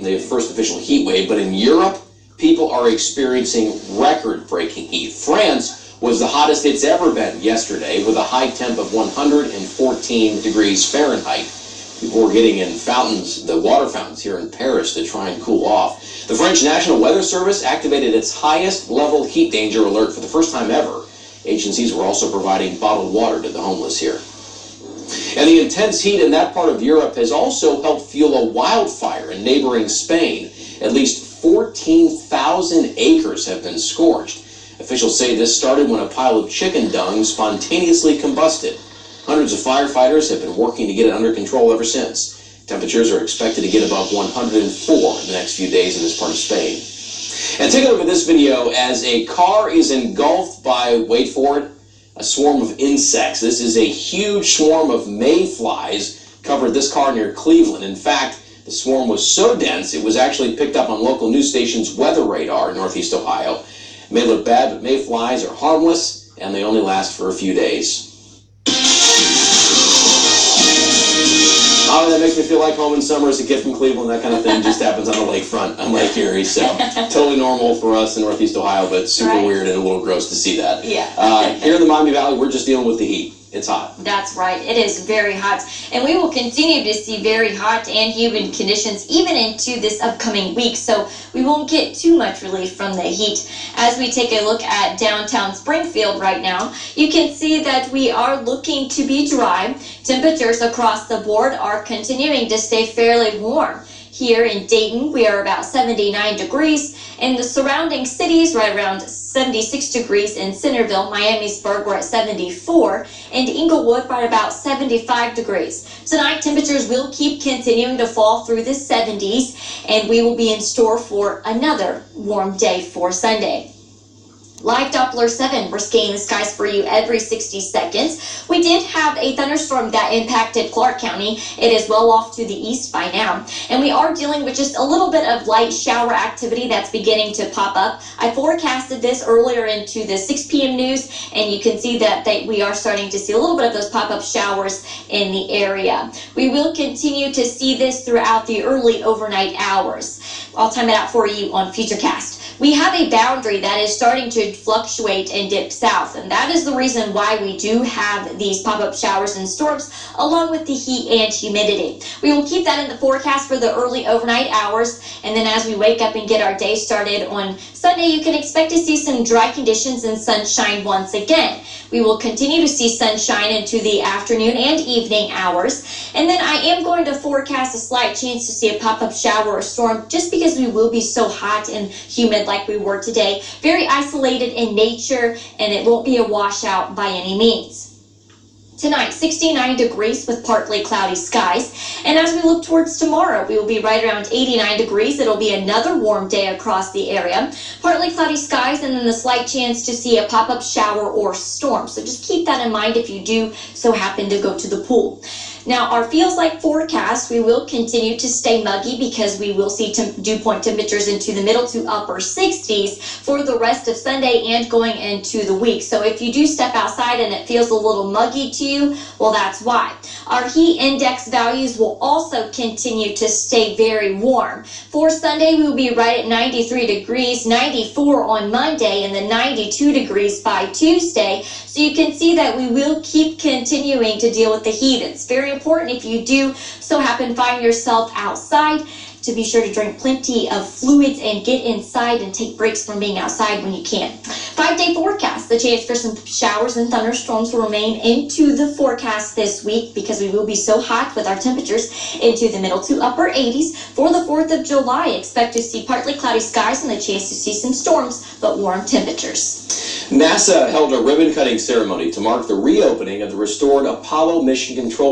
the first official heat wave, but in Europe, people are experiencing record-breaking heat. France was the hottest it's ever been yesterday, with a high temp of 114 degrees Fahrenheit. People were getting in fountains, the water fountains here in Paris, to try and cool off. The French National Weather Service activated its highest level heat danger alert for the first time ever. Agencies were also providing bottled water to the homeless here. And the intense heat in that part of Europe has also helped fuel a wildfire in neighboring Spain. At least 14,000 acres have been scorched. Officials say this started when a pile of chicken dung spontaneously combusted. Hundreds of firefighters have been working to get it under control ever since. Temperatures are expected to get above 104 in the next few days in this part of Spain. And take a look at this video as a car is engulfed by, wait for it, a swarm of insects. This is a huge swarm of mayflies covered this car near Cleveland. In fact, the swarm was so dense it was actually picked up on local news station's weather radar in Northeast Ohio. It may look bad, but mayflies are harmless and they only last for a few days. Oh, that makes me feel like home in summer as a kid from Cleveland. That kind of thing just happens on the lakefront on Lake Erie. So totally normal for us in Northeast Ohio, but super weird and a little gross to see that. Yeah. Here in the Miami Valley, we're just dealing with the heat. It's hot. That's right. It is very hot. And we will continue to see very hot and humid conditions even into this upcoming week. So we won't get too much relief from the heat. As we take a look at downtown Springfield right now, you can see that we are looking to be dry. Temperatures across the board are continuing to stay fairly warm. Here in Dayton, we are about 79 degrees. In the surrounding cities, right around 76 degrees. In Centerville, Miamisburg, we're at 74. And Inglewood, right about 75 degrees. Tonight, temperatures will keep continuing to fall through the 70s, and we will be in store for another warm day for Sunday. Live Doppler 7, we're scanning the skies for you every 60 seconds. We did have a thunderstorm that impacted Clark County. It is well off to the east by now. And we are dealing with just a little bit of light shower activity that's beginning to pop up. I forecasted this earlier into the 6 p.m. news, and you can see that we are starting to see a little bit of those pop-up showers in the area. We will continue to see this throughout the early overnight hours. I'll time it out for you on Futurecast. We have a boundary that is starting to fluctuate and dip south, and that is the reason why we do have these pop-up showers and storms, along with the heat and humidity. We will keep that in the forecast for the early overnight hours, and then as we wake up and get our day started on Sunday, you can expect to see some dry conditions and sunshine once again. We will continue to see sunshine into the afternoon and evening hours, and then I am going to forecast a slight chance to see a pop-up shower or storm just because we will be so hot and humid like we were today. Very isolated in nature, and it won't be a washout by any means. Tonight, 69 degrees with partly cloudy skies. And as we look towards tomorrow, we will be right around 89 degrees. It'll be another warm day across the area. Partly cloudy skies, and then the slight chance to see a pop-up shower or storm. So just keep that in mind if you do so happen to go to the pool. Now, our feels like forecast, we will continue to stay muggy because we will see dew point temperatures into the middle to upper 60s for the rest of Sunday and going into the week. So if you do step outside and it feels a little muggy to you, well, that's why. Our heat index values will also continue to stay very warm. For Sunday, we will be right at 93 degrees, 94 on Monday, and then 92 degrees by Tuesday. So you can see that we will keep continuing to deal with the heat. It's very important if you do so happen to find yourself outside to be sure to drink plenty of fluids and get inside and take breaks from being outside when you can. 5-day forecast. The chance for some showers and thunderstorms will remain into the forecast this week because we will be so hot with our temperatures into the middle to upper 80s. For the 4th of July, expect to see partly cloudy skies and a chance to see some storms, but warm temperatures. NASA held a ribbon-cutting ceremony to mark the reopening of the restored Apollo mission control